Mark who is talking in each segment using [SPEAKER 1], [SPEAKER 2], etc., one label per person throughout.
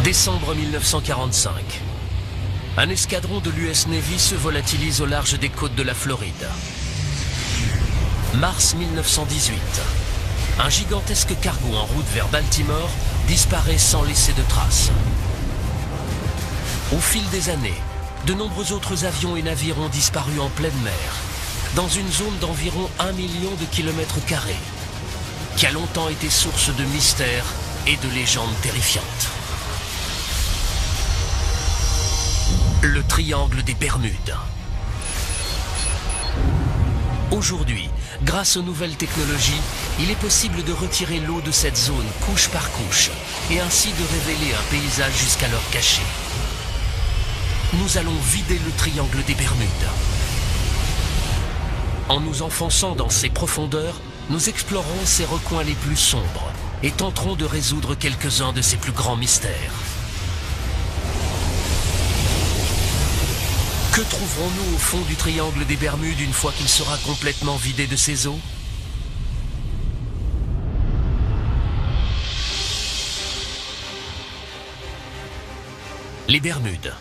[SPEAKER 1] Décembre 1945. Un escadron de l'US Navy se volatilise au large des côtes de la Floride. Mars 1918. Un gigantesque cargo en route vers Baltimore disparaît sans laisser de traces. Au fil des années, de nombreux autres avions et navires ont disparu en pleine mer, dans une zone d'environ 1 million de kilomètres carrés, qui a longtemps été source de mystères et de légendes terrifiantes. Le triangle des Bermudes. Aujourd'hui, grâce aux nouvelles technologies, il est possible de retirer l'eau de cette zone couche par couche et ainsi de révéler un paysage jusqu'alors caché. Nous allons vider le triangle des Bermudes. En nous enfonçant dans ses profondeurs, nous explorerons ses recoins les plus sombres et tenterons de résoudre quelques-uns de ses plus grands mystères. Que trouverons-nous au fond du triangle des Bermudes une fois qu'il sera complètement vidé de ses eaux? Les Bermudes,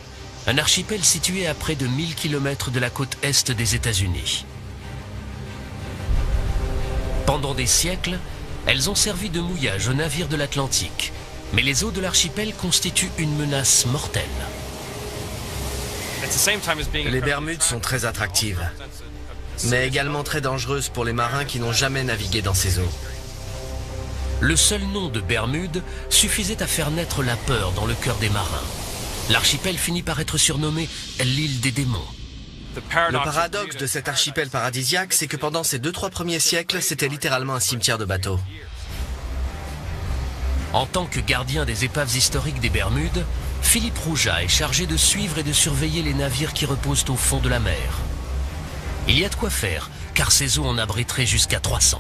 [SPEAKER 1] un archipel situé à près de 1000 km de la côte est des États-Unis. Pendant des siècles, elles ont servi de mouillage aux navires de l'Atlantique, mais les eaux de l'archipel constituent une menace mortelle.
[SPEAKER 2] Les Bermudes sont très attractives, mais également très dangereuses pour les marins qui n'ont jamais navigué dans ces eaux.
[SPEAKER 1] Le seul nom de Bermudes suffisait à faire naître la peur dans le cœur des marins. L'archipel finit par être surnommé l'île des démons.
[SPEAKER 2] Le paradoxe de cet archipel paradisiaque, c'est que pendant ces 2-3 premiers siècles, c'était littéralement un cimetière de bateaux.
[SPEAKER 1] En tant que gardien des épaves historiques des Bermudes, Philippe Rouja est chargé de suivre et de surveiller les navires qui reposent au fond de la mer. Il y a de quoi faire, car ces eaux en abriteraient jusqu'à 300.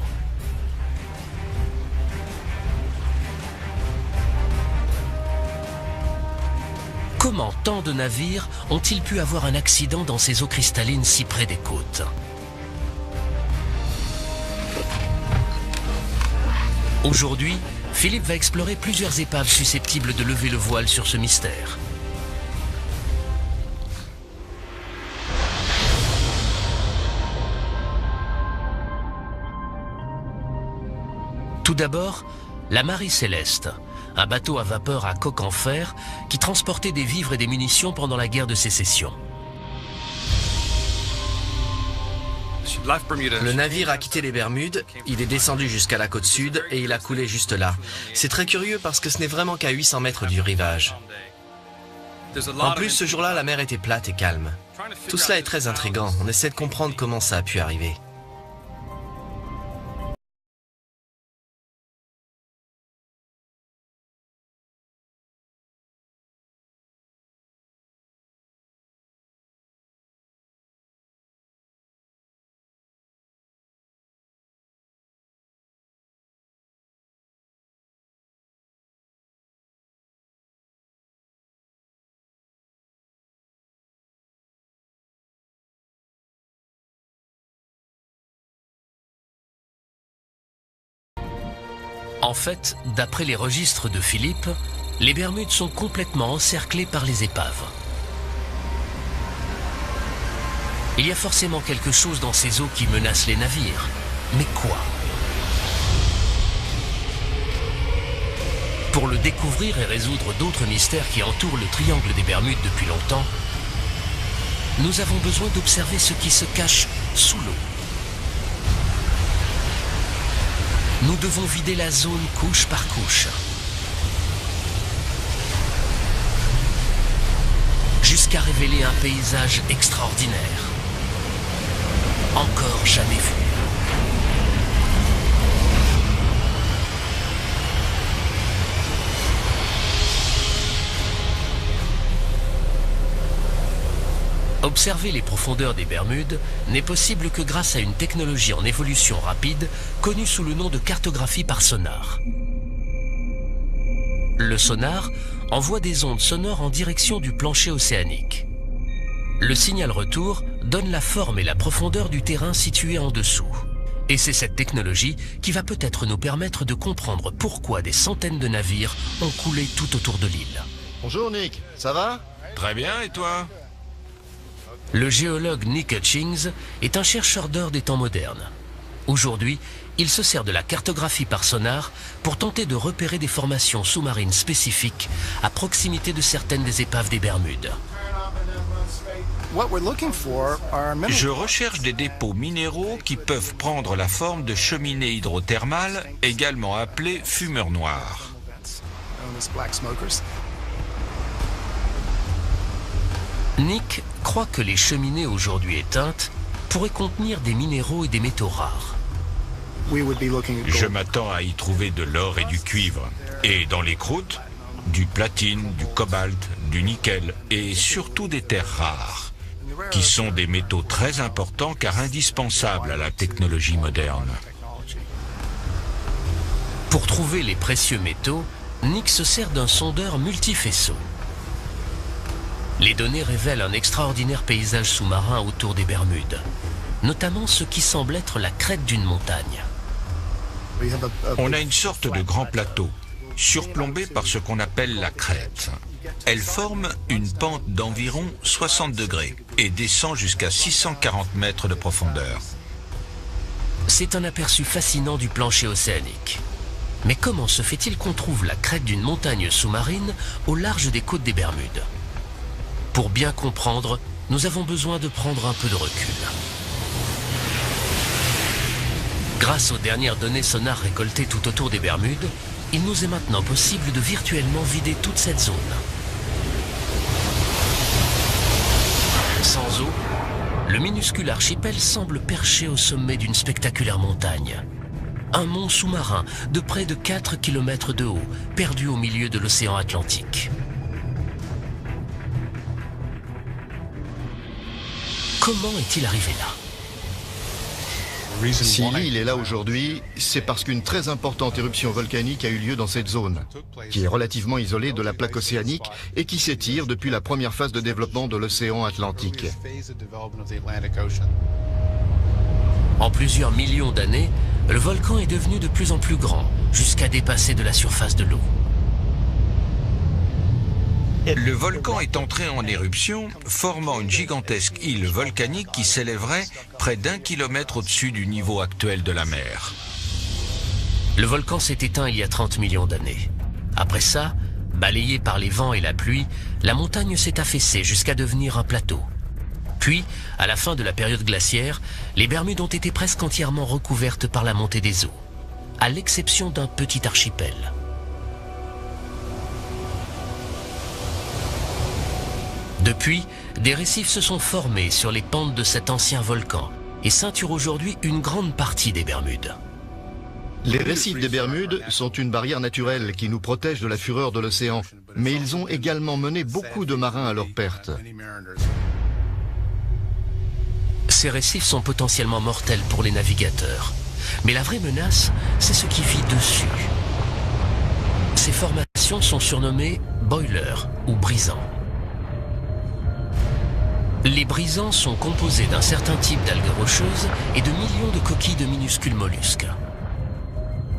[SPEAKER 1] Comment tant de navires ont-ils pu avoir un accident dans ces eaux cristallines si près des côtes? Aujourd'hui, Philippe va explorer plusieurs épaves susceptibles de lever le voile sur ce mystère. Tout d'abord, la Marie Céleste, un bateau à vapeur à coque en fer qui transportait des vivres et des munitions pendant la guerre de sécession.
[SPEAKER 2] Le navire a quitté les Bermudes, il est descendu jusqu'à la côte sud et il a coulé juste là. C'est très curieux parce que ce n'est vraiment qu'à 800 mètres du rivage. En plus, ce jour-là, la mer était plate et calme. Tout cela est très intriguant, on essaie de comprendre comment ça a pu arriver.
[SPEAKER 1] En fait, d'après les registres de Philippe, les Bermudes sont complètement encerclées par les épaves. Il y a forcément quelque chose dans ces eaux qui menace les navires. Mais quoi? Pour le découvrir et résoudre d'autres mystères qui entourent le triangle des Bermudes depuis longtemps, nous avons besoin d'observer ce qui se cache sous l'eau. Nous devons vider la zone couche par couche, jusqu'à révéler un paysage extraordinaire, encore jamais vu. Observer les profondeurs des Bermudes n'est possible que grâce à une technologie en évolution rapide connue sous le nom de cartographie par sonar. Le sonar envoie des ondes sonores en direction du plancher océanique. Le signal retour donne la forme et la profondeur du terrain situé en dessous. Et c'est cette technologie qui va peut-être nous permettre de comprendre pourquoi des centaines de navires ont coulé tout autour de l'île.
[SPEAKER 3] Bonjour Nick, ça va?
[SPEAKER 4] Très bien, et toi?
[SPEAKER 1] Le géologue Nick Hutchings est un chercheur d'or des temps modernes. Aujourd'hui, il se sert de la cartographie par sonar pour tenter de repérer des formations sous-marines spécifiques à proximité de certaines des épaves des Bermudes.
[SPEAKER 4] Je recherche des dépôts minéraux qui peuvent prendre la forme de cheminées hydrothermales, également appelées fumeurs noirs.
[SPEAKER 1] Nick croit que les cheminées aujourd'hui éteintes pourraient contenir des minéraux et des métaux rares.
[SPEAKER 4] Je m'attends à y trouver de l'or et du cuivre. Et dans les croûtes, du platine, du cobalt, du nickel et surtout des terres rares, qui sont des métaux très importants car indispensables à la technologie moderne.
[SPEAKER 1] Pour trouver les précieux métaux, Nick se sert d'un sondeur multifaisceau. Les données révèlent un extraordinaire paysage sous-marin autour des Bermudes, notamment ce qui semble être la crête d'une montagne.
[SPEAKER 4] On a une sorte de grand plateau, surplombé par ce qu'on appelle la crête. Elle forme une pente d'environ 60 degrés et descend jusqu'à 640 mètres de profondeur.
[SPEAKER 1] C'est un aperçu fascinant du plancher océanique. Mais comment se fait-il qu'on trouve la crête d'une montagne sous-marine au large des côtes des Bermudes? Pour bien comprendre, nous avons besoin de prendre un peu de recul. Grâce aux dernières données sonars récoltées tout autour des Bermudes, il nous est maintenant possible de virtuellement vider toute cette zone. Sans eau, le minuscule archipel semble perché au sommet d'une spectaculaire montagne. Un mont sous-marin de près de 4 km de haut, perdu au milieu de l'océan Atlantique. Comment est-il arrivé là?
[SPEAKER 3] Si l'île est là aujourd'hui, c'est parce qu'une très importante éruption volcanique a eu lieu dans cette zone, qui est relativement isolée de la plaque océanique et qui s'étire depuis la première phase de développement de l'océan Atlantique.
[SPEAKER 1] En plusieurs millions d'années, le volcan est devenu de plus en plus grand, jusqu'à dépasser de la surface de l'eau.
[SPEAKER 4] Le volcan est entré en éruption, formant une gigantesque île volcanique qui s'élèverait près d'1 kilomètre au-dessus du niveau actuel de la mer.
[SPEAKER 1] Le volcan s'est éteint il y a 30 millions d'années. Après ça, balayé par les vents et la pluie, la montagne s'est affaissée jusqu'à devenir un plateau. Puis, à la fin de la période glaciaire, les Bermudes ont été presque entièrement recouvertes par la montée des eaux, à l'exception d'un petit archipel. Depuis, des récifs se sont formés sur les pentes de cet ancien volcan et ceinturent aujourd'hui une grande partie des Bermudes.
[SPEAKER 3] Les récifs des Bermudes sont une barrière naturelle qui nous protège de la fureur de l'océan, mais ils ont également mené beaucoup de marins à leur perte.
[SPEAKER 1] Ces récifs sont potentiellement mortels pour les navigateurs. Mais la vraie menace, c'est ce qui vit dessus. Ces formations sont surnommées boilers ou brisants. Les brisants sont composés d'un certain type d'algues rocheuses et de millions de coquilles de minuscules mollusques.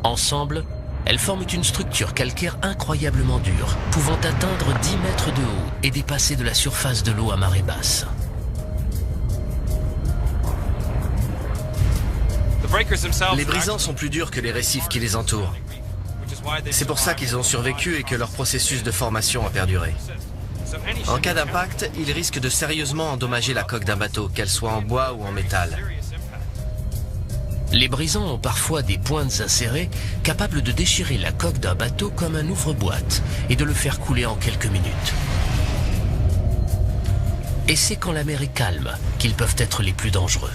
[SPEAKER 1] Ensemble, elles forment une structure calcaire incroyablement dure, pouvant atteindre 10 mètres de haut et dépasser de la surface de l'eau à marée basse.
[SPEAKER 2] Les brisants sont plus durs que les récifs qui les entourent. C'est pour ça qu'ils ont survécu et que leur processus de formation a perduré. En cas d'impact, ils risquent de sérieusement endommager la coque d'un bateau, qu'elle soit en bois ou en métal.
[SPEAKER 1] Les brisants ont parfois des pointes acérées capables de déchirer la coque d'un bateau comme un ouvre-boîte et de le faire couler en quelques minutes. Et c'est quand la mer est calme qu'ils peuvent être les plus dangereux.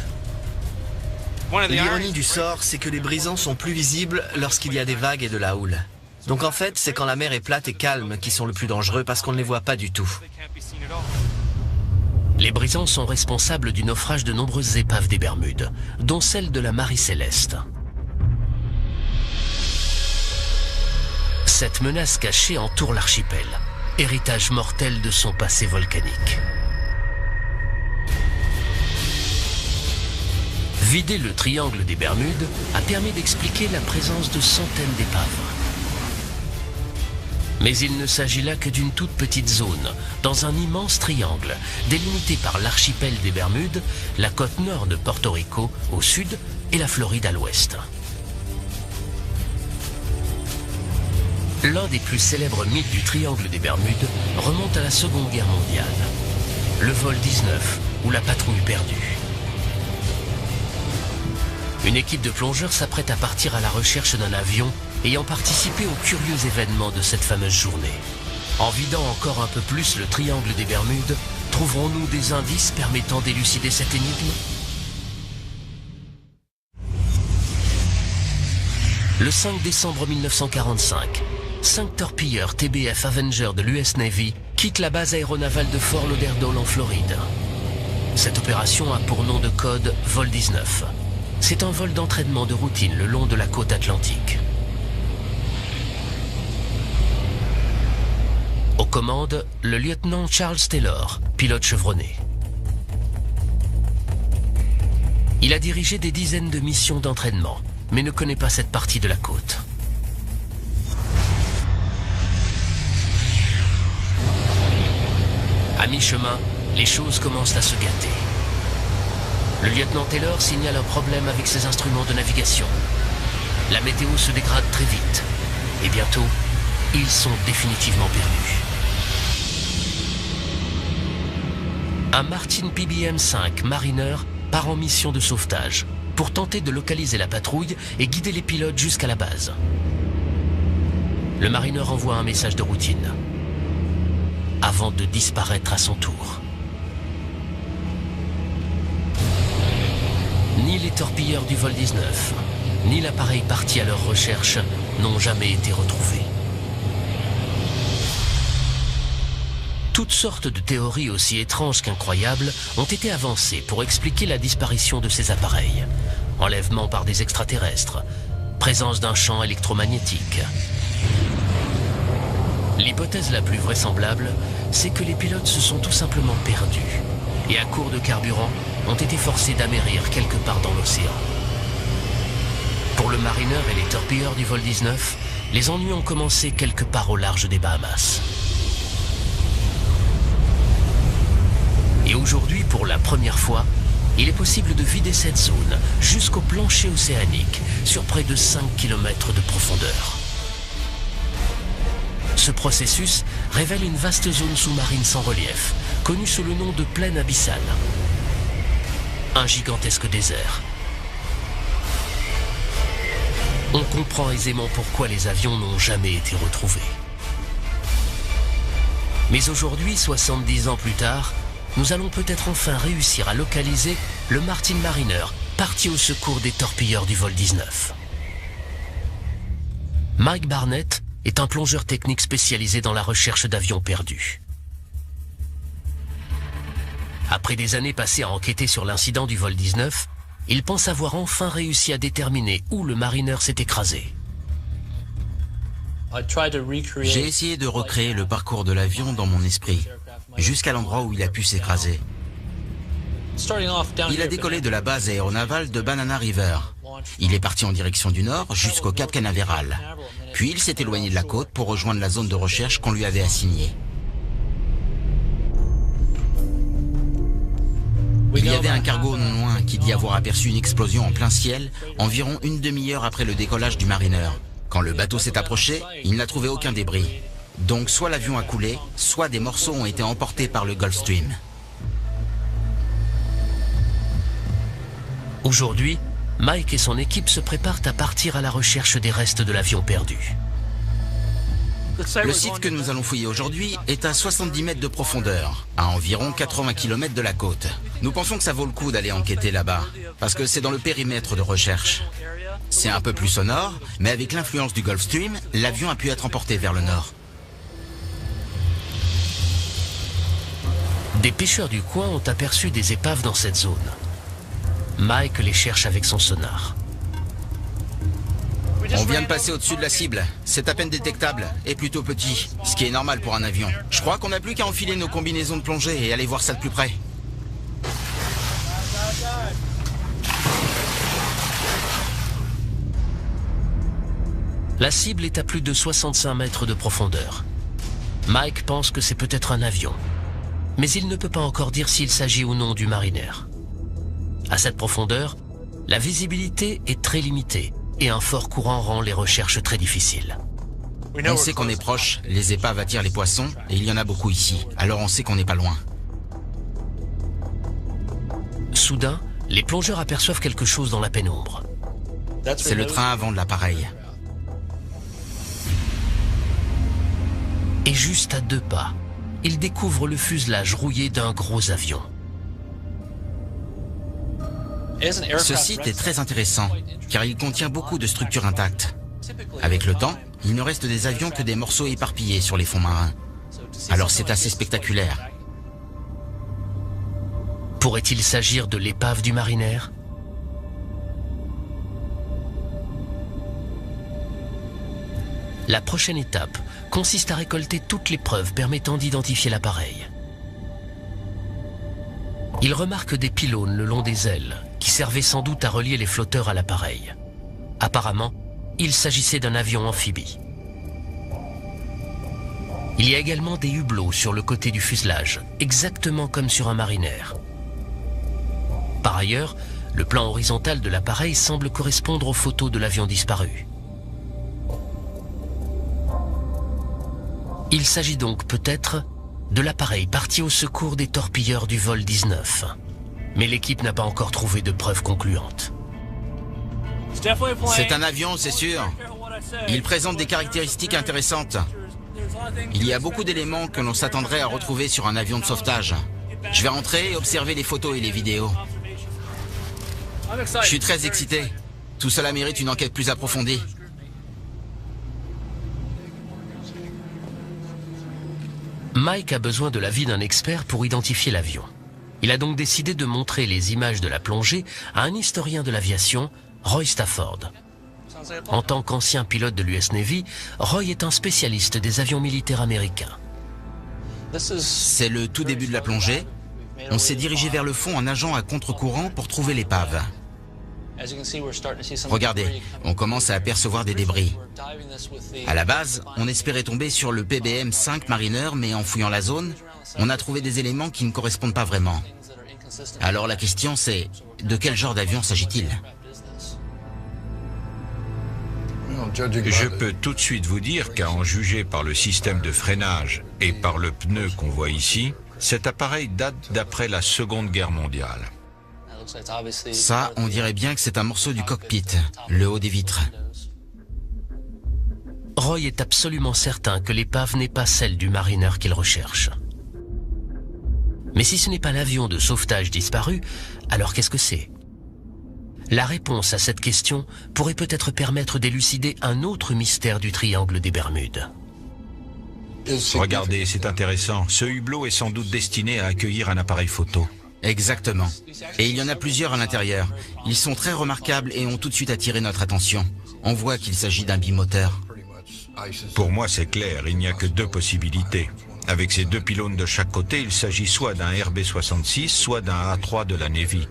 [SPEAKER 2] L'ironie du sort, c'est que les brisants sont plus visibles lorsqu'il y a des vagues et de la houle. Donc en fait, c'est quand la mer est plate et calme qu'ils sont le plus dangereux parce qu'on ne les voit pas du tout.
[SPEAKER 1] Les brisants sont responsables du naufrage de nombreuses épaves des Bermudes, dont celle de la Marie Céleste. Cette menace cachée entoure l'archipel, héritage mortel de son passé volcanique. Vider le triangle des Bermudes a permis d'expliquer la présence de centaines d'épaves. Mais il ne s'agit là que d'une toute petite zone, dans un immense triangle, délimité par l'archipel des Bermudes, la côte nord de Porto Rico au sud et la Floride à l'ouest. L'un des plus célèbres mythes du triangle des Bermudes remonte à la Seconde Guerre mondiale. Le vol 19, ou la patrouille perdue. Une équipe de plongeurs s'apprête à partir à la recherche d'un avion ayant participé aux curieux événements de cette fameuse journée. En vidant encore un peu plus le triangle des Bermudes, trouverons-nous des indices permettant d'élucider cette énigme? Le 5 décembre 1945, 5 torpilleurs TBF Avenger de l'US Navy quittent la base aéronavale de Fort Lauderdale en Floride. Cette opération a pour nom de code Vol 19. C'est un vol d'entraînement de routine le long de la côte atlantique. Aux commandes, le lieutenant Charles Taylor, pilote chevronné. Il a dirigé des dizaines de missions d'entraînement, mais ne connaît pas cette partie de la côte. À mi-chemin, les choses commencent à se gâter. Le lieutenant Taylor signale un problème avec ses instruments de navigation. La météo se dégrade très vite. Et bientôt, ils sont définitivement perdus. Un Martin PBM-5 Mariner part en mission de sauvetage pour tenter de localiser la patrouille et guider les pilotes jusqu'à la base. Le Mariner envoie un message de routine avant de disparaître à son tour. Ni les torpilleurs du vol 19, ni l'appareil parti à leur recherche n'ont jamais été retrouvés. Toutes sortes de théories aussi étranges qu'incroyables ont été avancées pour expliquer la disparition de ces appareils. Enlèvement par des extraterrestres, présence d'un champ électromagnétique. L'hypothèse la plus vraisemblable, c'est que les pilotes se sont tout simplement perdus et à court de carburant ont été forcés d'amérir quelque part dans l'océan. Pour le Mariner et les torpilleurs du vol 19, les ennuis ont commencé quelque part au large des Bahamas. Et aujourd'hui, pour la première fois, il est possible de vider cette zone jusqu'au plancher océanique sur près de 5 km de profondeur. Ce processus révèle une vaste zone sous-marine sans relief, connue sous le nom de plaine abyssale. Un gigantesque désert. On comprend aisément pourquoi les avions n'ont jamais été retrouvés. Mais aujourd'hui, 70 ans plus tard, nous allons peut-être enfin réussir à localiser le Martin Mariner, parti au secours des torpilleurs du vol 19. Mike Barnett est un plongeur technique spécialisé dans la recherche d'avions perdus. Après des années passées à enquêter sur l'incident du vol 19, il pense avoir enfin réussi à déterminer où le Mariner s'est écrasé.
[SPEAKER 5] J'ai essayé de recréer le parcours de l'avion dans mon esprit, jusqu'à l'endroit où il a pu s'écraser. Il a décollé de la base aéronavale de Banana River. Il est parti en direction du nord jusqu'au Cap Canaveral. Puis il s'est éloigné de la côte pour rejoindre la zone de recherche qu'on lui avait assignée. Il y avait un cargo non loin qui dit avoir aperçu une explosion en plein ciel environ une demi-heure après le décollage du Mariner. Quand le bateau s'est approché, il n'a trouvé aucun débris. Donc soit l'avion a coulé, soit des morceaux ont été emportés par le Gulfstream.
[SPEAKER 1] Aujourd'hui, Mike et son équipe se préparent à partir à la recherche des restes de l'avion perdu.
[SPEAKER 5] Le site que nous allons fouiller aujourd'hui est à 70 mètres de profondeur, à environ 80 km de la côte. Nous pensons que ça vaut le coup d'aller enquêter là-bas, parce que c'est dans le périmètre de recherche. C'est un peu plus sonore, mais avec l'influence du Gulfstream, l'avion a pu être emporté vers le nord.
[SPEAKER 1] Des pêcheurs du coin ont aperçu des épaves dans cette zone. Mike les cherche avec son sonar.
[SPEAKER 5] On vient de passer au-dessus de la cible. C'est à peine détectable et plutôt petit, ce qui est normal pour un avion. Je crois qu'on n'a plus qu'à enfiler nos combinaisons de plongée et aller voir ça de plus près.
[SPEAKER 1] La cible est à plus de 65 mètres de profondeur. Mike pense que c'est peut-être un avion, mais il ne peut pas encore dire s'il s'agit ou non du Mariner. À cette profondeur, la visibilité est très limitée et un fort courant rend les recherches très difficiles.
[SPEAKER 5] On sait qu'on est proche, les épaves attirent les poissons et il y en a beaucoup ici, alors on sait qu'on n'est pas loin.
[SPEAKER 1] Soudain, les plongeurs aperçoivent quelque chose dans la pénombre.
[SPEAKER 5] C'est le train avant de l'appareil.
[SPEAKER 1] Et juste à 2 pas, ils découvrent le fuselage rouillé d'un gros avion.
[SPEAKER 5] Ce site est très intéressant, car il contient beaucoup de structures intactes. Avec le temps, il ne reste des avions que des morceaux éparpillés sur les fonds marins. Alors c'est assez spectaculaire.
[SPEAKER 1] Pourrait-il s'agir de l'épave du Mariner ? La prochaine étape consiste à récolter toutes les preuves permettant d'identifier l'appareil. Il remarque des pylônes le long des ailes, qui servaient sans doute à relier les flotteurs à l'appareil. Apparemment, il s'agissait d'un avion amphibie. Il y a également des hublots sur le côté du fuselage, exactement comme sur un Mariner. Par ailleurs, le plan horizontal de l'appareil semble correspondre aux photos de l'avion disparu. Il s'agit donc peut-être de l'appareil parti au secours des torpilleurs du vol 19. Mais l'équipe n'a pas encore trouvé de preuves concluantes.
[SPEAKER 5] C'est un avion, c'est sûr. Il présente des caractéristiques intéressantes. Il y a beaucoup d'éléments que l'on s'attendrait à retrouver sur un avion de sauvetage. Je vais rentrer et observer les photos et les vidéos. Je suis très excité. Tout cela mérite une enquête plus approfondie.
[SPEAKER 1] Mike a besoin de l'avis d'un expert pour identifier l'avion. Il a donc décidé de montrer les images de la plongée à un historien de l'aviation, Roy Stafford. En tant qu'ancien pilote de l'US Navy, Roy est un spécialiste des avions militaires américains.
[SPEAKER 5] C'est le tout début de la plongée. On s'est dirigé vers le fond en nageant à contre-courant pour trouver l'épave. Regardez, on commence à apercevoir des débris. À la base, on espérait tomber sur le PBM-5 Mariner, mais en fouillant la zone, on a trouvé des éléments qui ne correspondent pas vraiment. Alors la question c'est, de quel genre d'avion s'agit-il ?
[SPEAKER 4] Je peux tout de suite vous dire qu'à en juger par le système de freinage et par le pneu qu'on voit ici, cet appareil date d'après la Seconde Guerre mondiale.
[SPEAKER 5] Ça, on dirait bien que c'est un morceau du cockpit, le haut des vitres.
[SPEAKER 1] Roy est absolument certain que l'épave n'est pas celle du Mariner qu'il recherche. Mais si ce n'est pas l'avion de sauvetage disparu, alors qu'est-ce que c'est ? La réponse à cette question pourrait peut-être permettre d'élucider un autre mystère du triangle des Bermudes.
[SPEAKER 4] Regardez, c'est intéressant. Ce hublot est sans doute destiné à accueillir un appareil photo.
[SPEAKER 5] Exactement. Et il y en a plusieurs à l'intérieur. Ils sont très remarquables et ont tout de suite attiré notre attention. On voit qu'il s'agit d'un bimoteur.
[SPEAKER 4] Pour moi, c'est clair, il n'y a que 2 possibilités. Avec ces 2 pylônes de chaque côté, il s'agit soit d'un RB-66, soit d'un A3 de la Navy.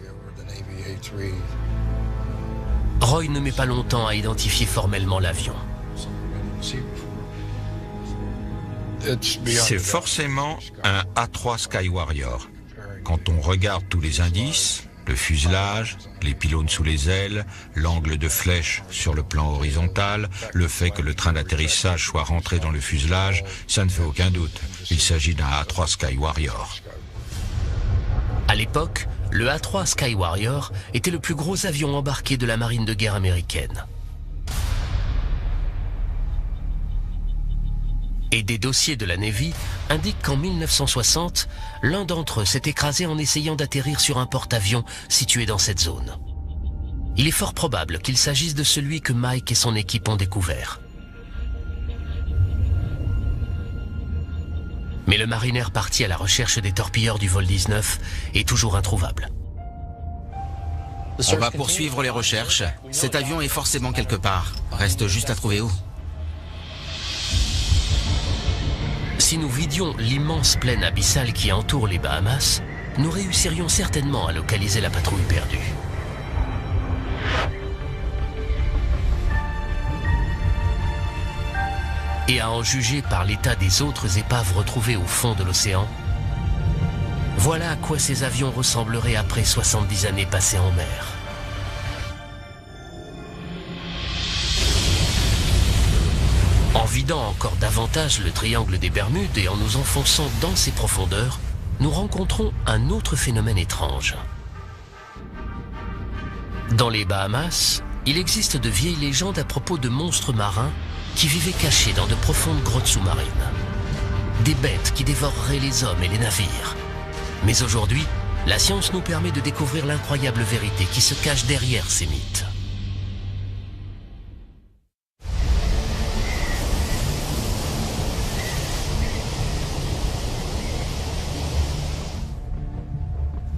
[SPEAKER 1] Roy ne met pas longtemps à identifier formellement l'avion.
[SPEAKER 4] C'est forcément un A3 Skywarrior. Quand on regarde tous les indices, le fuselage, les pylônes sous les ailes, l'angle de flèche sur le plan horizontal, le fait que le train d'atterrissage soit rentré dans le fuselage, ça ne fait aucun doute. Il s'agit d'un A3 Skywarrior.
[SPEAKER 1] À l'époque, le A3 Skywarrior était le plus gros avion embarqué de la marine de guerre américaine. Et des dossiers de la Navy indiquent qu'en 1960, l'un d'entre eux s'est écrasé en essayant d'atterrir sur un porte-avions situé dans cette zone. Il est fort probable qu'il s'agisse de celui que Mike et son équipe ont découvert. Mais le Mariner parti à la recherche des torpilleurs du vol 19 est toujours introuvable.
[SPEAKER 5] On va poursuivre les recherches. Cet avion est forcément quelque part. Reste juste à trouver où.
[SPEAKER 1] Si nous vidions l'immense plaine abyssale qui entoure les Bahamas, nous réussirions certainement à localiser la patrouille perdue. et à en juger par l'état des autres épaves retrouvées au fond de l'océan, voilà à quoi ces avions ressembleraient après 70 années passées en mer. En vidant encore davantage le triangle des Bermudes et en nous enfonçant dans ses profondeurs, nous rencontrons un autre phénomène étrange. Dans les Bahamas, il existe de vieilles légendes à propos de monstres marins qui vivaient cachés dans de profondes grottes sous-marines. Des bêtes qui dévoreraient les hommes et les navires. Mais aujourd'hui, la science nous permet de découvrir l'incroyable vérité qui se cache derrière ces mythes.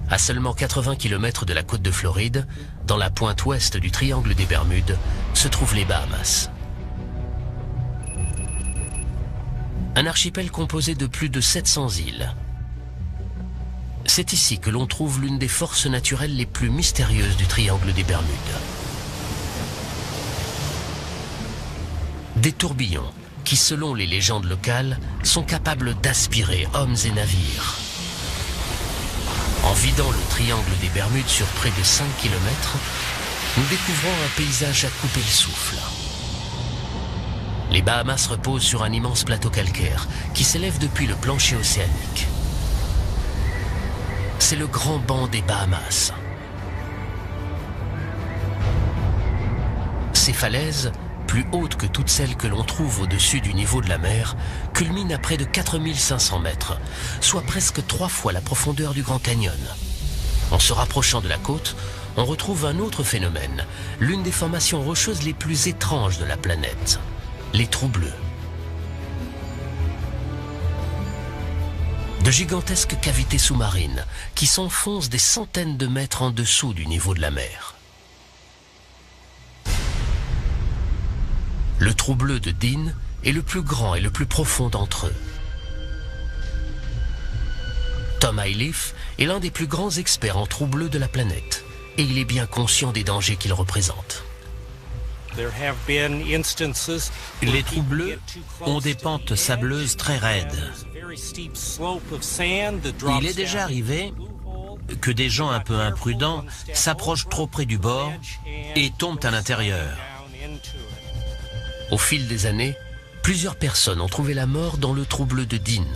[SPEAKER 1] À seulement 80 km de la côte de Floride, dans la pointe ouest du triangle des Bermudes, se trouvent les Bahamas. Un archipel composé de plus de 700 îles. C'est ici que l'on trouve l'une des forces naturelles les plus mystérieuses du triangle des Bermudes. Des tourbillons qui, selon les légendes locales, sont capables d'aspirer hommes et navires. En vidant le triangle des Bermudes sur près de 5 km, nous découvrons un paysage à couper le souffle. Les Bahamas reposent sur un immense plateau calcaire qui s'élève depuis le plancher océanique. C'est le grand banc des Bahamas. Ces falaises, plus hautes que toutes celles que l'on trouve au-dessus du niveau de la mer, culminent à près de 4500 mètres, soit presque 3 fois la profondeur du Grand Canyon. En se rapprochant de la côte, on retrouve un autre phénomène, l'une des formations rocheuses les plus étranges de la planète, les trous bleus. De gigantesques cavités sous-marines qui s'enfoncent des centaines de mètres en dessous du niveau de la mer. Le trou bleu de Dean est le plus grand et le plus profond d'entre eux. Tom Ayliff est l'un des plus grands experts en trous bleus de la planète et il est bien conscient des dangers qu'ils représentent.
[SPEAKER 6] Les trous bleus ont des pentes sableuses très raides. Il est déjà arrivé que des gens un peu imprudents s'approchent trop près du bord et tombent à l'intérieur.
[SPEAKER 1] Au fil des années, plusieurs personnes ont trouvé la mort dans le trou bleu de Dean.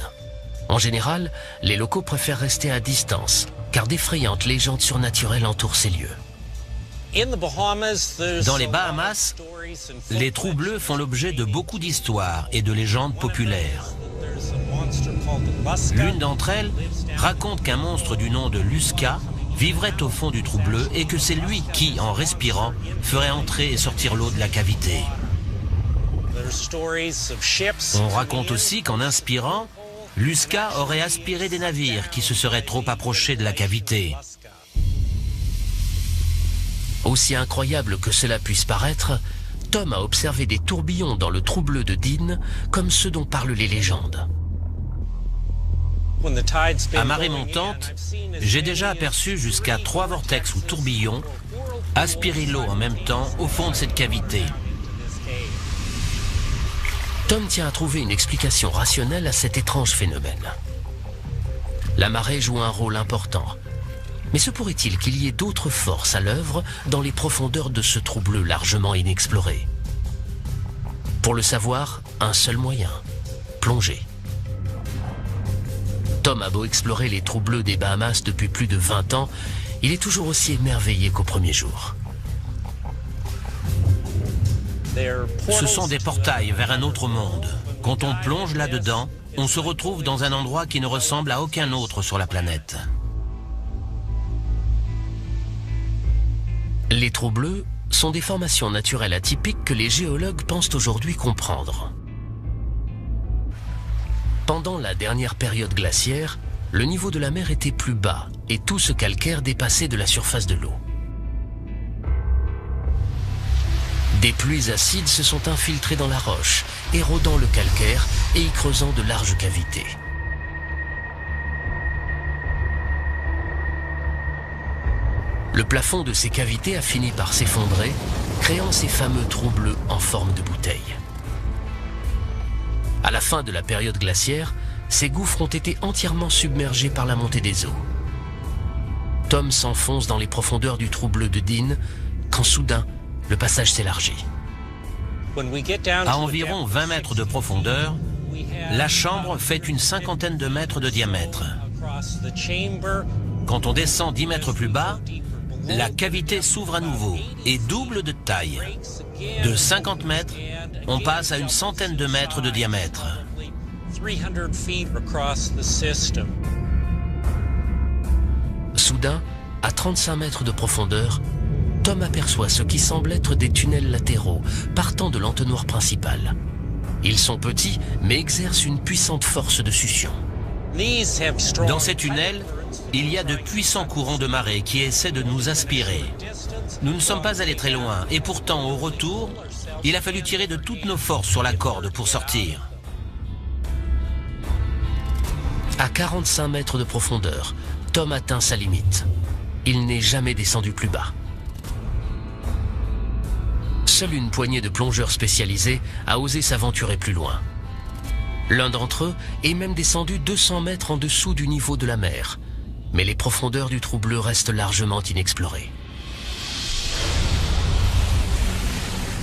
[SPEAKER 1] En général, les locaux préfèrent rester à distance, car d'effrayantes légendes surnaturelles entourent ces lieux.
[SPEAKER 6] Dans les Bahamas, les trous bleus font l'objet de beaucoup d'histoires et de légendes populaires. L'une d'entre elles raconte qu'un monstre du nom de Lusca vivrait au fond du trou bleu et que c'est lui qui, en respirant, ferait entrer et sortir l'eau de la cavité. On raconte aussi qu'en inspirant, Lusca aurait aspiré des navires qui se seraient trop approchés de la cavité.
[SPEAKER 1] Aussi incroyable que cela puisse paraître, Tom a observé des tourbillons dans le trou bleu de Dean comme ceux dont parlent les légendes.
[SPEAKER 6] À marée montante, j'ai déjà aperçu jusqu'à 3 vortex ou tourbillons aspirer l'eau en même temps au fond de cette cavité.
[SPEAKER 1] Tom tient à trouver une explication rationnelle à cet étrange phénomène. La marée joue un rôle important. Mais se pourrait-il qu'il y ait d'autres forces à l'œuvre dans les profondeurs de ce trou bleu largement inexploré? Pour le savoir, un seul moyen, plonger. Tom a beau explorer les trous bleus des Bahamas depuis plus de 20 ans, il est toujours aussi émerveillé qu'au premier jour.
[SPEAKER 6] Ce sont des portails vers un autre monde. Quand on plonge là-dedans, on se retrouve dans un endroit qui ne ressemble à aucun autre sur la planète.
[SPEAKER 1] Les trous bleus sont des formations naturelles atypiques que les géologues pensent aujourd'hui comprendre. Pendant la dernière période glaciaire, le niveau de la mer était plus bas et tout ce calcaire dépassait de la surface de l'eau. Des pluies acides se sont infiltrées dans la roche, érodant le calcaire et y creusant de larges cavités. Le plafond de ces cavités a fini par s'effondrer, créant ces fameux trous bleus en forme de bouteille. À la fin de la période glaciaire, ces gouffres ont été entièrement submergés par la montée des eaux. Tom s'enfonce dans les profondeurs du trou bleu de Dean quand soudain, le passage s'élargit.
[SPEAKER 6] À environ 20 mètres de profondeur, la chambre fait une cinquantaine de mètres de diamètre. Quand on descend 10 mètres plus bas, la cavité s'ouvre à nouveau et double de taille. De 50 mètres, on passe à une centaine de mètres de diamètre.
[SPEAKER 1] Soudain, à 35 mètres de profondeur, Tom aperçoit ce qui semble être des tunnels latéraux partant de l'entonnoir principal. Ils sont petits, mais exercent une puissante force de succion.
[SPEAKER 6] Dans ces tunnels, il y a de puissants courants de marée qui essaient de nous aspirer. Nous ne sommes pas allés très loin, et pourtant, au retour, il a fallu tirer de toutes nos forces sur la corde pour sortir.
[SPEAKER 1] À 45 mètres de profondeur, Tom atteint sa limite. Il n'est jamais descendu plus bas. Seule une poignée de plongeurs spécialisés a osé s'aventurer plus loin. L'un d'entre eux est même descendu 200 mètres en dessous du niveau de la mer, mais les profondeurs du trou bleu restent largement inexplorées.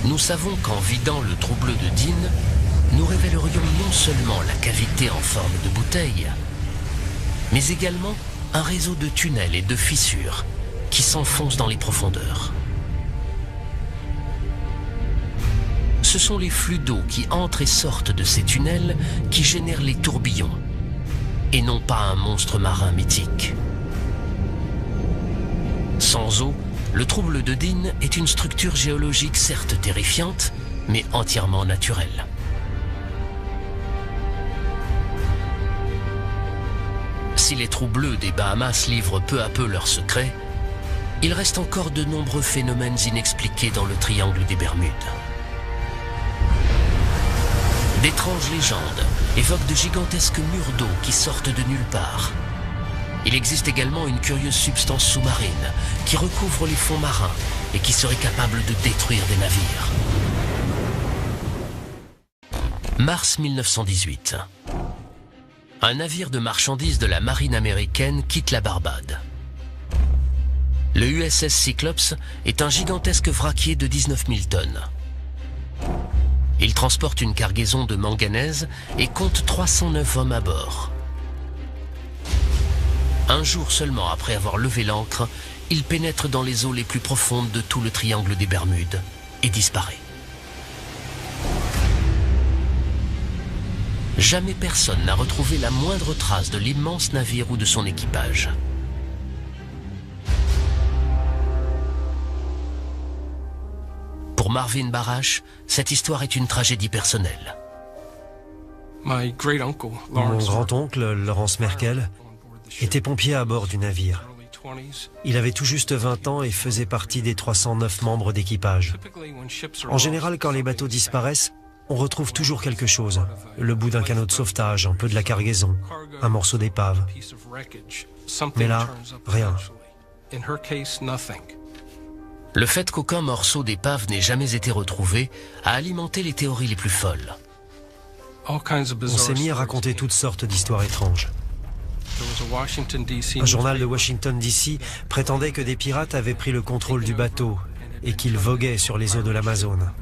[SPEAKER 1] Nous savons qu'en vidant le trou bleu de Dean, nous révélerions non seulement la cavité en forme de bouteille, mais également un réseau de tunnels et de fissures qui s'enfoncent dans les profondeurs. Ce sont les flux d'eau qui entrent et sortent de ces tunnels qui génèrent les tourbillons, et non pas un monstre marin mythique. Sans eau, le trou bleu de Dean est une structure géologique certes terrifiante, mais entièrement naturelle. Si les trous bleus des Bahamas livrent peu à peu leurs secrets, il reste encore de nombreux phénomènes inexpliqués dans le triangle des Bermudes. D'étranges légendes évoquent de gigantesques murs d'eau qui sortent de nulle part. Il existe également une curieuse substance sous-marine qui recouvre les fonds marins et qui serait capable de détruire des navires. Mars 1918. Un navire de marchandises de la marine américaine quitte la Barbade. Le USS Cyclops est un gigantesque vraquier de 19 000 tonnes. Il transporte une cargaison de manganèse et compte 309 hommes à bord. Un jour seulement après avoir levé l'ancre, il pénètre dans les eaux les plus profondes de tout le triangle des Bermudes et disparaît. Jamais personne n'a retrouvé la moindre trace de l'immense navire ou de son équipage. Pour Marvin Barash, cette histoire est une tragédie personnelle.
[SPEAKER 7] Mon grand-oncle, Lawrence Merkel, était pompier à bord du navire. Il avait tout juste 20 ans et faisait partie des 309 membres d'équipage. En général, quand les bateaux disparaissent, on retrouve toujours quelque chose. Le bout d'un canot de sauvetage, un peu de la cargaison, un morceau d'épave. Mais là, rien.
[SPEAKER 1] Le fait qu'aucun morceau d'épave n'ait jamais été retrouvé a alimenté les théories les plus folles.
[SPEAKER 7] On s'est mis à raconter toutes sortes d'histoires étranges. Un journal de Washington, D.C. prétendait que des pirates avaient pris le contrôle du bateau et qu'ils voguaient sur les eaux de l'Amazone.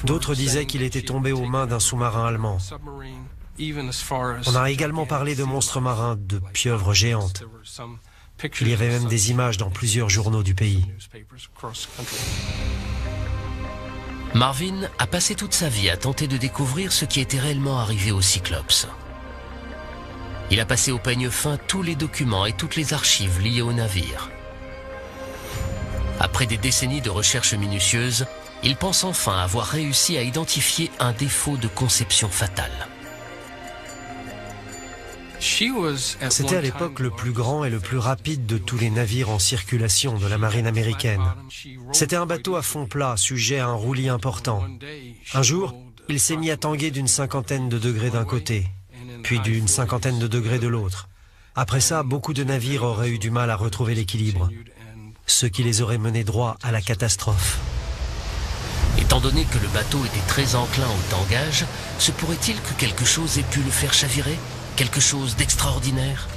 [SPEAKER 7] D'autres disaient qu'il était tombé aux mains d'un sous-marin allemand. On a également parlé de monstres marins, de pieuvres géantes. Il y avait même des images dans plusieurs journaux du pays.
[SPEAKER 1] Marvin a passé toute sa vie à tenter de découvrir ce qui était réellement arrivé au Cyclops. Il a passé au peigne fin tous les documents et toutes les archives liées au navire. Après des décennies de recherches minutieuses, il pense enfin avoir réussi à identifier un défaut de conception fatale.
[SPEAKER 7] C'était à l'époque le plus grand et le plus rapide de tous les navires en circulation de la marine américaine. C'était un bateau à fond plat, sujet à un roulis important. Un jour, il s'est mis à tanguer d'une 50aine de degrés d'un côté, puis d'une 50aine de degrés de l'autre. Après ça, beaucoup de navires auraient eu du mal à retrouver l'équilibre, ce qui les aurait menés droit à la catastrophe.
[SPEAKER 1] Étant Étant donné que le bateau était très enclin au tangage, se pourrait-il que quelque chose ait pu le faire chavirer? Quelque chose d'extraordinaire?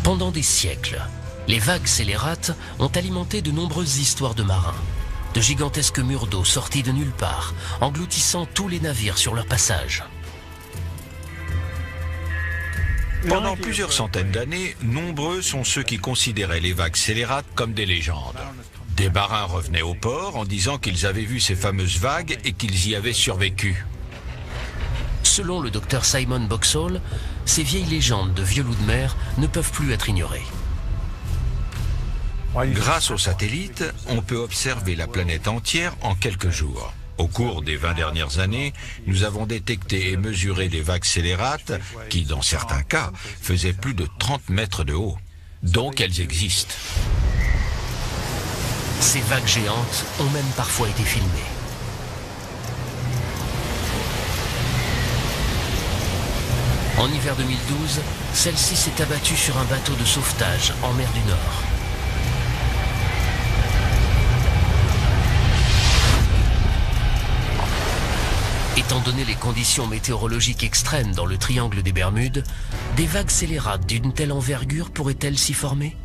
[SPEAKER 1] Pendant des siècles, les vagues scélérates ont alimenté de nombreuses histoires de marins. De gigantesques murs d'eau sortis de nulle part, engloutissant tous les navires sur leur passage.
[SPEAKER 4] Pendant plusieurs centaines d'années, nombreux sont ceux qui considéraient les vagues scélérates comme des légendes. Des marins revenaient au port en disant qu'ils avaient vu ces fameuses vagues et qu'ils y avaient survécu.
[SPEAKER 1] Selon le docteur Simon Boxall, ces vieilles légendes de vieux loups de mer ne peuvent plus être ignorées.
[SPEAKER 4] Grâce aux satellites, on peut observer la planète entière en quelques jours. Au cours des 20 dernières années, nous avons détecté et mesuré des vagues scélérates qui, dans certains cas, faisaient plus de 30 mètres de haut. Donc elles existent.
[SPEAKER 1] Ces vagues géantes ont même parfois été filmées. En hiver 2012, celle-ci s'est abattue sur un bateau de sauvetage en mer du Nord. Étant donné les conditions météorologiques extrêmes dans le triangle des Bermudes, des vagues scélérates d'une telle envergure pourraient-elles s'y former?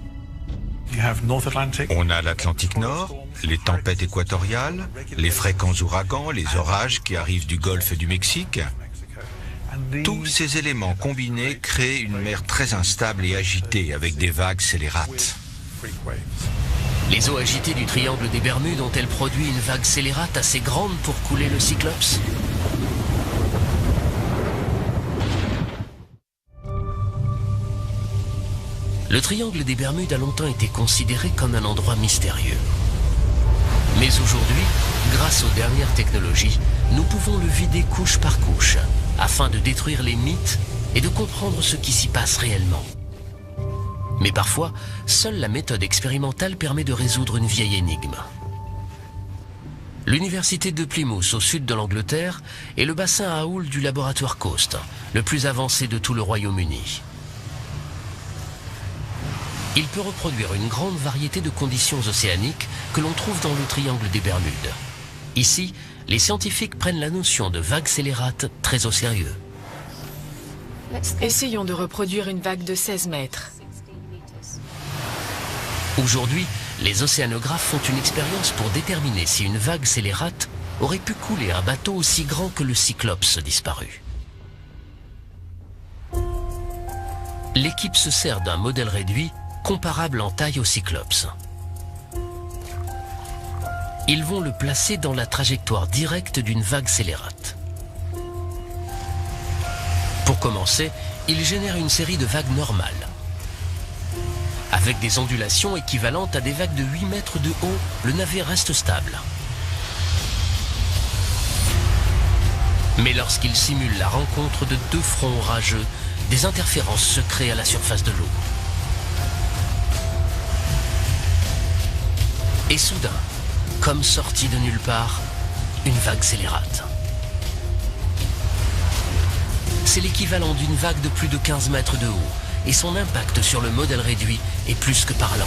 [SPEAKER 4] On a l'Atlantique Nord, les tempêtes équatoriales, les fréquents ouragans, les orages qui arrivent du golfe du Mexique. Tous ces éléments combinés créent une mer très instable et agitée avec des vagues scélérates.
[SPEAKER 1] Les eaux agitées du triangle des Bermudes ont-elles produit une vague scélérate assez grande pour couler le Cyclops? Le triangle des Bermudes a longtemps été considéré comme un endroit mystérieux. Mais aujourd'hui, grâce aux dernières technologies, nous pouvons le vider couche par couche, afin de détruire les mythes et de comprendre ce qui s'y passe réellement. Mais parfois, seule la méthode expérimentale permet de résoudre une vieille énigme. L'université de Plymouth, au sud de l'Angleterre, est le bassin à houle du laboratoire Coast, le plus avancé de tout le Royaume-Uni. Il peut reproduire une grande variété de conditions océaniques que l'on trouve dans le triangle des Bermudes. Ici, les scientifiques prennent la notion de vague scélérate très au sérieux.
[SPEAKER 8] Essayons de reproduire une vague de 16 mètres.
[SPEAKER 1] Aujourd'hui, les océanographes font une expérience pour déterminer si une vague scélérate aurait pu couler un bateau aussi grand que le Cyclops disparu. L'équipe se sert d'un modèle réduit comparable en taille au Cyclops. Ils vont le placer dans la trajectoire directe d'une vague scélérate. Pour commencer, ils génèrent une série de vagues normales. Avec des ondulations équivalentes à des vagues de 8 mètres de haut, le navire reste stable. Mais lorsqu'ils simulent la rencontre de deux fronts orageux, des interférences se créent à la surface de l'eau. Et soudain, comme sortie de nulle part, une vague scélérate. C'est l'équivalent d'une vague de plus de 15 mètres de haut, et son impact sur le modèle réduit est plus que parlant.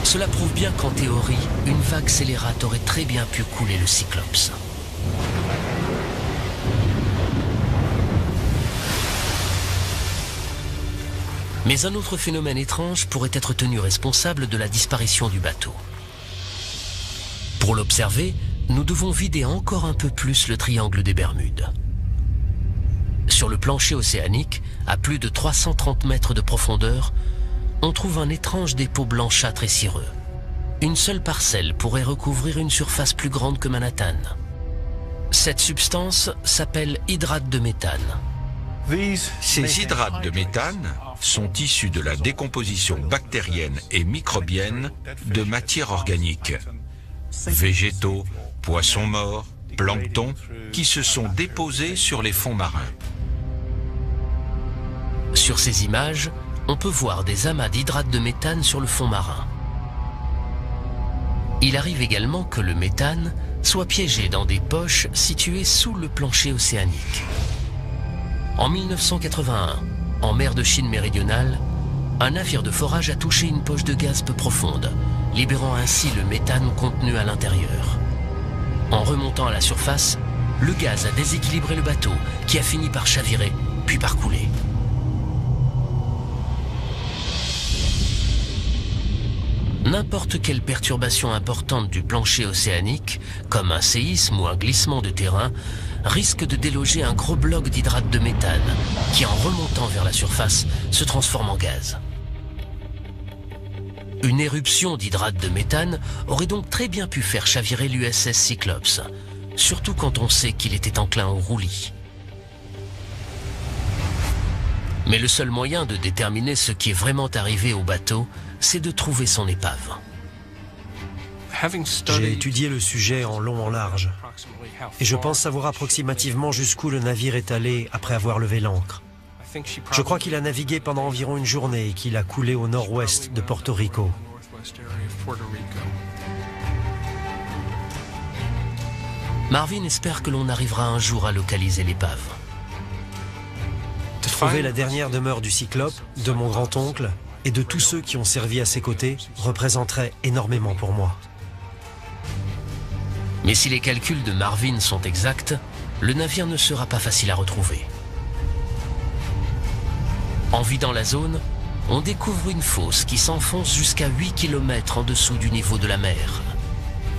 [SPEAKER 1] Cela prouve bien qu'en théorie, une vague scélérate aurait très bien pu couler le Cyclops. Mais un autre phénomène étrange pourrait être tenu responsable de la disparition du bateau. Pour l'observer, nous devons vider encore un peu plus le triangle des Bermudes. Sur le plancher océanique, à plus de 330 mètres de profondeur, on trouve un étrange dépôt blanchâtre et cireux. Une seule parcelle pourrait recouvrir une surface plus grande que Manhattan. Cette substance s'appelle hydrate de méthane.
[SPEAKER 4] Ces hydrates de méthane sont issus de la décomposition bactérienne et microbienne de matières organiques, végétaux, poissons morts, plancton, qui se sont déposés sur les fonds marins.
[SPEAKER 1] Sur ces images, on peut voir des amas d'hydrate de méthane sur le fond marin. Il arrive également que le méthane soit piégé dans des poches situées sous le plancher océanique. En 1981, en mer de Chine méridionale, un navire de forage a touché une poche de gaz peu profonde, libérant ainsi le méthane contenu à l'intérieur. En remontant à la surface, le gaz a déséquilibré le bateau, qui a fini par chavirer, puis par couler. N'importe quelle perturbation importante du plancher océanique, comme un séisme ou un glissement de terrain, risque de déloger un gros bloc d'hydrate de méthane, qui en remontant vers la surface, se transforme en gaz. Une éruption d'hydrate de méthane aurait donc très bien pu faire chavirer l'USS Cyclops, surtout quand on sait qu'il était enclin au roulis. Mais le seul moyen de déterminer ce qui est vraiment arrivé au bateau, c'est de trouver son épave.
[SPEAKER 7] J'ai étudié le sujet en long en large, et je pense savoir approximativement jusqu'où le navire est allé après avoir levé l'ancre. Je crois qu'il a navigué pendant environ une journée et qu'il a coulé au nord-ouest de Porto Rico.
[SPEAKER 1] Marvin espère que l'on arrivera un jour à localiser l'épave.
[SPEAKER 7] Trouver la dernière demeure du Cyclope, de mon grand-oncle et de tous ceux qui ont servi à ses côtés représenterait énormément pour moi.
[SPEAKER 1] Mais si les calculs de Marvin sont exacts, le navire ne sera pas facile à retrouver. En vidant la zone, on découvre une fosse qui s'enfonce jusqu'à 8 km en dessous du niveau de la mer.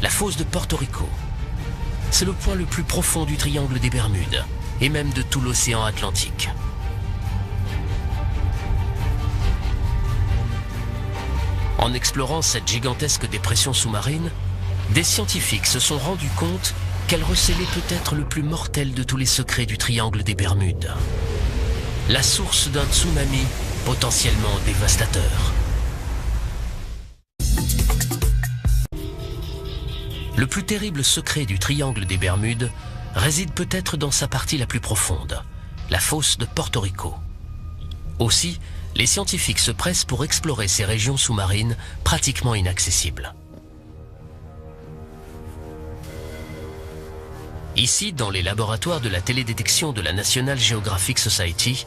[SPEAKER 1] La fosse de Porto Rico. C'est le point le plus profond du triangle des Bermudes, et même de tout l'océan Atlantique. En explorant cette gigantesque dépression sous-marine, des scientifiques se sont rendus compte qu'elle recelait peut-être le plus mortel de tous les secrets du triangle des Bermudes. La source d'un tsunami potentiellement dévastateur. Le plus terrible secret du triangle des Bermudes réside peut-être dans sa partie la plus profonde, la fosse de Porto Rico. Aussi, les scientifiques se pressent pour explorer ces régions sous-marines pratiquement inaccessibles. Ici, dans les laboratoires de la télédétection de la National Geographic Society,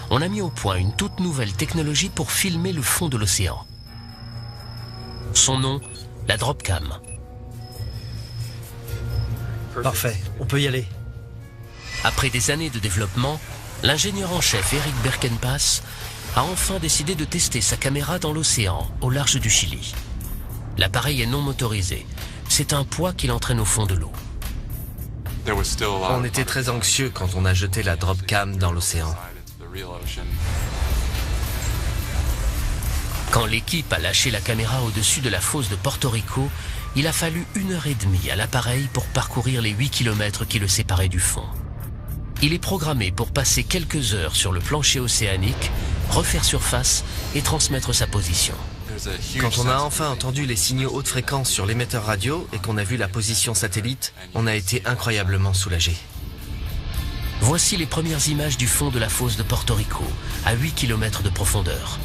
[SPEAKER 1] on a mis au point une toute nouvelle technologie pour filmer le fond de l'océan. Son nom, la Dropcam.
[SPEAKER 7] Parfait, on peut y aller.
[SPEAKER 1] Après des années de développement, l'ingénieur en chef Eric Berkenpass a enfin décidé de tester sa caméra dans l'océan, au large du Chili. L'appareil est non motorisé. C'est un poids qu'il entraîne au fond de l'eau.
[SPEAKER 2] On était très anxieux quand on a jeté la Dropcam dans l'océan.
[SPEAKER 1] Quand l'équipe a lâché la caméra au-dessus de la fosse de Porto Rico, il a fallu 1h30 à l'appareil pour parcourir les 8 km qui le séparaient du fond. Il est programmé pour passer quelques heures sur le plancher océanique, refaire surface et transmettre sa position.
[SPEAKER 2] Quand on a enfin entendu les signaux haute fréquence sur l'émetteur radio et qu'on a vu la position satellite, on a été incroyablement soulagés.
[SPEAKER 1] Voici les premières images du fond de la fosse de Porto Rico, à 8 km de profondeur.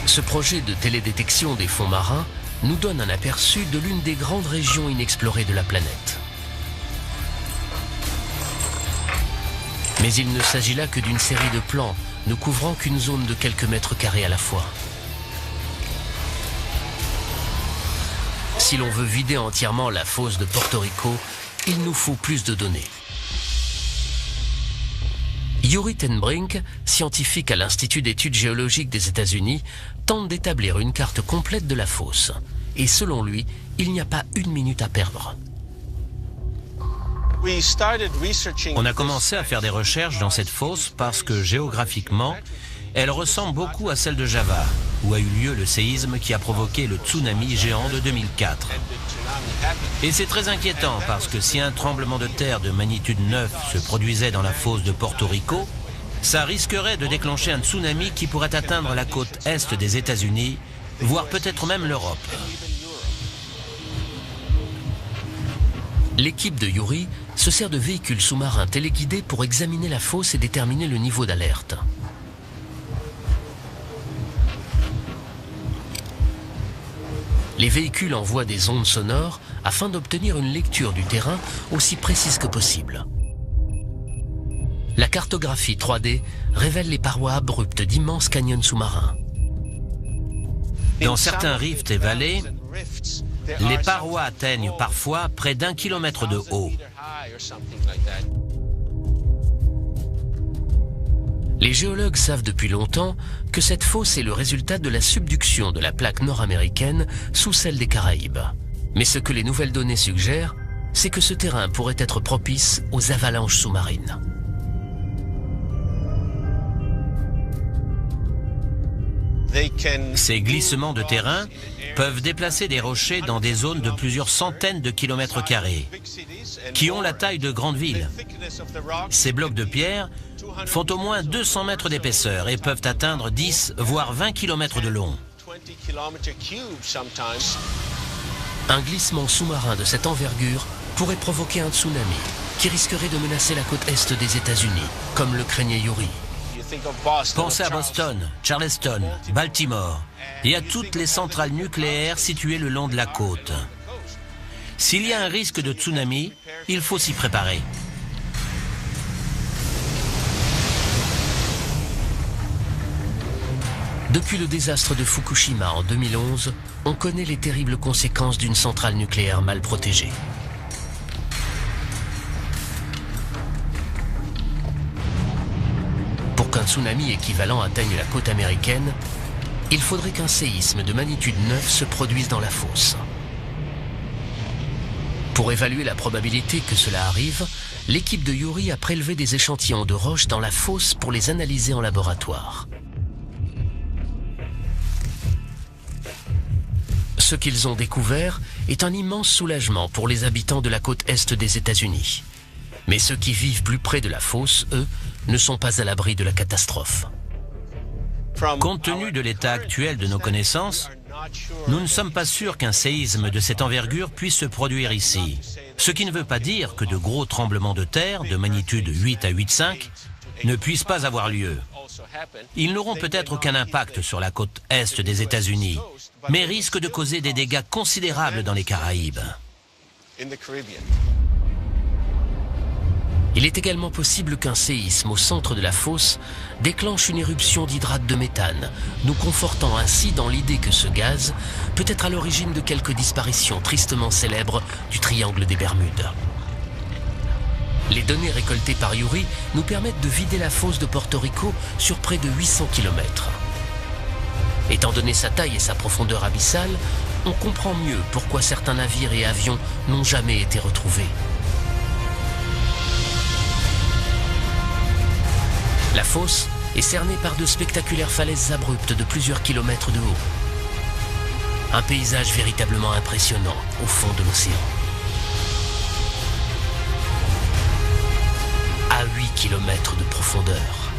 [SPEAKER 1] Ce projet de télédétection des fonds marins nous donne un aperçu de l'une des grandes régions inexplorées de la planète. Mais il ne s'agit là que d'une série de plans ne couvrant qu'une zone de quelques mètres carrés à la fois. Si l'on veut vider entièrement la fosse de Porto Rico, il nous faut plus de données. Yuri Tenbrink, scientifique à l'Institut d'études géologiques des États-Unis, tente d'établir une carte complète de la fosse. Et selon lui, il n'y a pas une minute à perdre.
[SPEAKER 6] On a commencé à faire des recherches dans cette fosse parce que géographiquement, elle ressemble beaucoup à celle de Java, où a eu lieu le séisme qui a provoqué le tsunami géant de 2004. Et c'est très inquiétant parce que si un tremblement de terre de magnitude 9 se produisait dans la fosse de Porto Rico, ça risquerait de déclencher un tsunami qui pourrait atteindre la côte est des États-Unis, voire peut-être même l'Europe.
[SPEAKER 1] L'équipe de Yuri se sert de véhicules sous-marins téléguidés pour examiner la fosse et déterminer le niveau d'alerte. Les véhicules envoient des ondes sonores afin d'obtenir une lecture du terrain aussi précise que possible. La cartographie 3D révèle les parois abruptes d'immenses canyons sous-marins.
[SPEAKER 6] Dans certains rifts et vallées, les parois atteignent parfois près d'1 kilomètre de haut.
[SPEAKER 1] Les géologues savent depuis longtemps que cette fosse est le résultat de la subduction de la plaque nord-américaine sous celle des Caraïbes. Mais ce que les nouvelles données suggèrent, c'est que ce terrain pourrait être propice aux avalanches sous-marines.
[SPEAKER 6] Ces glissements de terrain peuvent déplacer des rochers dans des zones de plusieurs centaines de kilomètres carrés, qui ont la taille de grandes villes. Ces blocs de pierre font au moins 200 mètres d'épaisseur et peuvent atteindre 10 voire 20 kilomètres de long.
[SPEAKER 1] Un glissement sous-marin de cette envergure pourrait provoquer un tsunami qui risquerait de menacer la côte est des États-Unis, comme le craignait Yuri.
[SPEAKER 6] Pensez à Boston, Charleston, Baltimore et à toutes les centrales nucléaires situées le long de la côte. S'il y a un risque de tsunami, il faut s'y préparer.
[SPEAKER 1] Depuis le désastre de Fukushima en 2011, on connaît les terribles conséquences d'une centrale nucléaire mal protégée. Pour qu'un tsunami équivalent atteigne la côte américaine, il faudrait qu'un séisme de magnitude 9 se produise dans la fosse. Pour évaluer la probabilité que cela arrive, l'équipe de Yuri a prélevé des échantillons de roches dans la fosse pour les analyser en laboratoire. Ce qu'ils ont découvert est un immense soulagement pour les habitants de la côte est des États-Unis. Mais ceux qui vivent plus près de la fosse, eux, ne sont pas à l'abri de la catastrophe.
[SPEAKER 6] Compte tenu de l'état actuel de nos connaissances, nous ne sommes pas sûrs qu'un séisme de cette envergure puisse se produire ici. Ce qui ne veut pas dire que de gros tremblements de terre de magnitude 8 à 8,5 ne puissent pas avoir lieu. Ils n'auront peut-être aucun impact sur la côte est des États-Unis, mais risquent de causer des dégâts considérables dans les Caraïbes.
[SPEAKER 1] Il est également possible qu'un séisme au centre de la fosse déclenche une éruption d'hydrate de méthane, nous confortant ainsi dans l'idée que ce gaz peut être à l'origine de quelques disparitions tristement célèbres du triangle des Bermudes. Les données récoltées par Yuri nous permettent de vider la fosse de Porto Rico sur près de 800 km. Étant donné sa taille et sa profondeur abyssale, on comprend mieux pourquoi certains navires et avions n'ont jamais été retrouvés. La fosse est cernée par de spectaculaires falaises abruptes de plusieurs kilomètres de haut. Un paysage véritablement impressionnant au fond de l'océan. À 8 kilomètres de profondeur.